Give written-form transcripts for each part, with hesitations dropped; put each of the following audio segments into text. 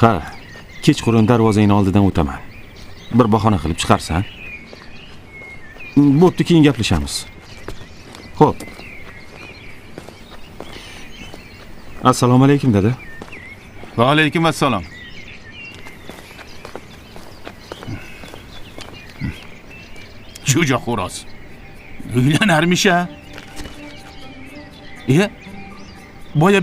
Ha, kechqurun darvozangni oldidan o'taman. Bir bahona qilib chiqarsan. Bo'pti, keyin gaplashamiz. Xo'p. Assalomu alaykum dada. Va alaykum assalom. Jo'ja xo'roz. Uylanarmish-a? Boya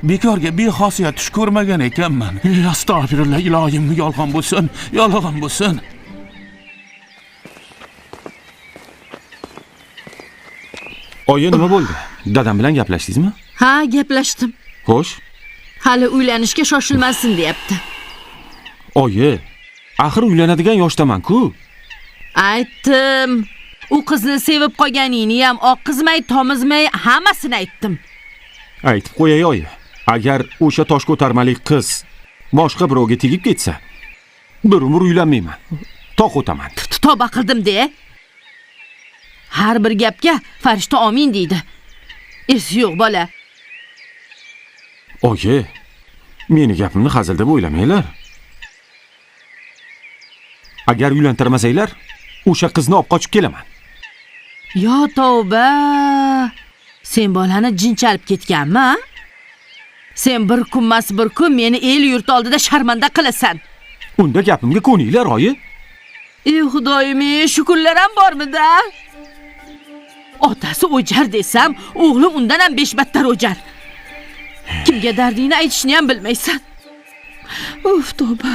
bekorga bexosiyat tush ko'rmagan ekanman. Astag'firullah, ilohim, yolg'on bo'lsin, yolg'on bo'lsin. Oyi, nima bo'ldi? Dadam bilan gaplashdingizmi? Ha, gaplashdim. Xo'sh. Hali uylanishga shoshilmasin deyapti. Oyi, axir uylanadigan yoshdaman-ku. Aytdim. U qizni sevib qolganingni ham oq qizmay, tomizmay hammasini aytdim. Aytib qo'yay oyi. Agar o'sha tosh ko'tarmalik qiz boshqa birovga tegib ketsa, bir umr uylanmayman. Toq o'taman. Tavba qildim-de. Har bir gapga farishta amin deydi. Esi yo'q bola. Oyi, meni gapimni hazil deb o'ylamanglar. Agar uylantirmasanglar, o'sha qizni olib qochib kelaman. Yo tavba. Sen bolani jin chalib ketganmi? Sen bir kunmas bir kun meni el yurt oldida sharmanda qilasan. Unda gapimga ko'ninglar, oyi. Ey Xudoyim, shu kunlar ham bormidi? Otasi o'jar desam, o'g'li undan ham beshbattar o'jar. Kimga dardingni aytishni ham bilmaysan. Uf, tavba.